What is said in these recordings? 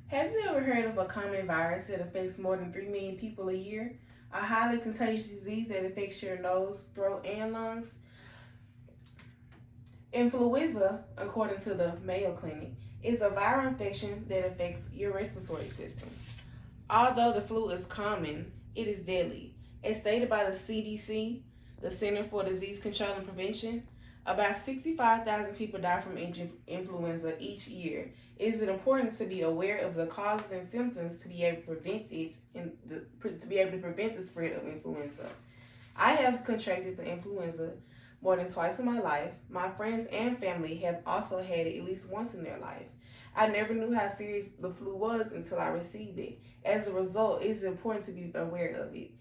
Have you ever heard of a common virus that affects more than 3 million people a year? A highly contagious disease that affects your nose, throat, and lungs? Influenza, according to the Mayo Clinic, is a viral infection that affects your respiratory system. Although the flu is common, it is deadly. As stated by the CDC, the Center for Disease Control and Prevention, about 65,000 people die from influenza each year. It is important to be aware of the causes and symptoms to be able to prevent the spread of influenza. I have contracted the influenza more than twice in my life. My friends and family have also had it at least once in their life. I never knew how serious the flu was until I received it. As a result, it is important to be aware of it.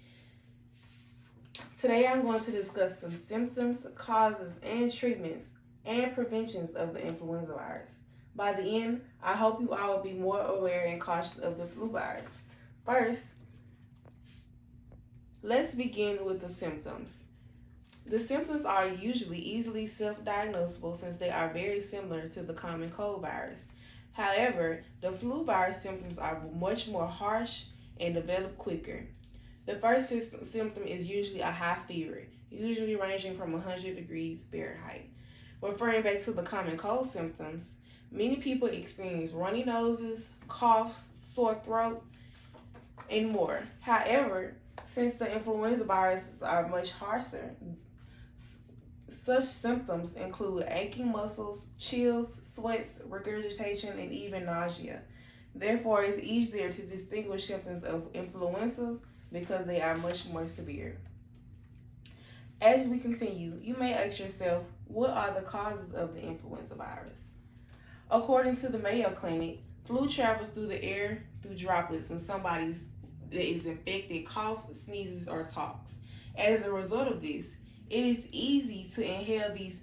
Today I'm going to discuss some symptoms, causes, and treatments and preventions of the influenza virus. By the end, I hope you all will be more aware and cautious of the flu virus. First, let's begin with the symptoms. The symptoms are usually easily self-diagnosable since they are very similar to the common cold virus. However, the flu virus symptoms are much more harsh and develop quicker. The first symptom is usually a high fever, usually ranging from 100 degrees Fahrenheit. Referring back to the common cold symptoms, many people experience runny noses, coughs, sore throat, and more. However, since the influenza viruses are much harsher, such symptoms include aching muscles, chills, sweats, regurgitation, and even nausea. Therefore, it's easier to distinguish symptoms of influenza because they are much more severe. As we continue, you may ask yourself, what are the causes of the influenza virus? According to the Mayo Clinic, flu travels through the air through droplets when somebody that is infected coughs, sneezes, or talks. As a result of this, it is easy to inhale these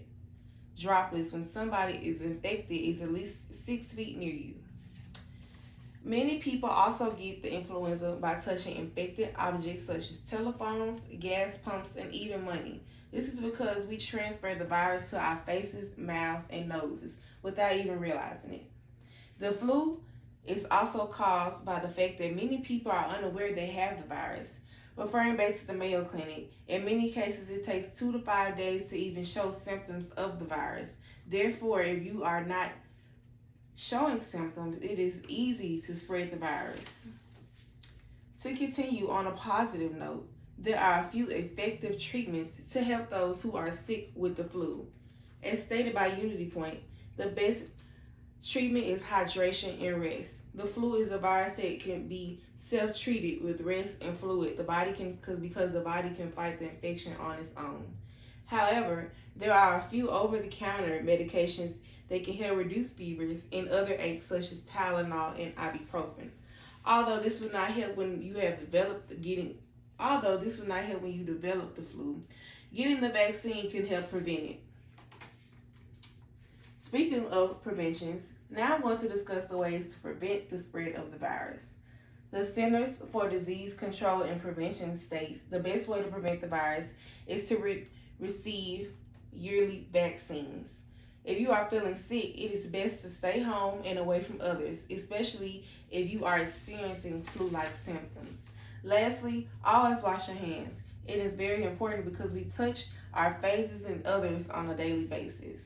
droplets when somebody is infected is at least 6 feet near you. Many people also get the influenza by touching infected objects such as telephones, gas pumps, and even money. This is because we transfer the virus to our faces, mouths, and noses without even realizing it. The flu is also caused by the fact that many people are unaware they have the virus. Referring back to the Mayo Clinic, in many cases it takes 2 to 5 days to even show symptoms of the virus. Therefore, if you are not showing symptoms, it is easy to spread the virus. To continue on a positive note, there are a few effective treatments to help those who are sick with the flu. As stated by Unity Point, the best treatment is hydration and rest. The flu is a virus that can be self-treated with rest and fluid. Because the body can fight the infection on its own. However, there are a few over-the-counter medications that can help reduce fevers and other aches such as Tylenol and ibuprofen. Although this will not help when you develop the flu, getting the vaccine can help prevent it. Speaking of preventions, now I'm going to discuss the ways to prevent the spread of the virus. The Centers for Disease Control and Prevention states the best way to prevent the virus is to receive yearly vaccines. If you are feeling sick, it is best to stay home and away from others, especially if you are experiencing flu-like symptoms. Lastly, always wash your hands. It is very important because we touch our faces and others on a daily basis.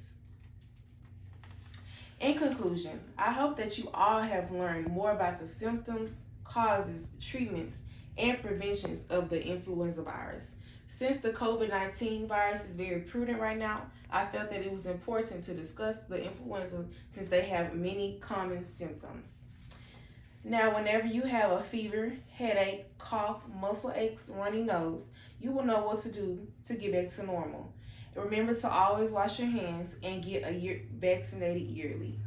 In conclusion, I hope that you all have learned more about the symptoms, causes, treatments, and preventions of the influenza virus. Since the COVID-19 virus is very prudent right now, I felt that it was important to discuss the influenza since they have many common symptoms. Now, whenever you have a fever, headache, cough, muscle aches, runny nose, you will know what to do to get back to normal. Remember to always wash your hands and get vaccinated yearly.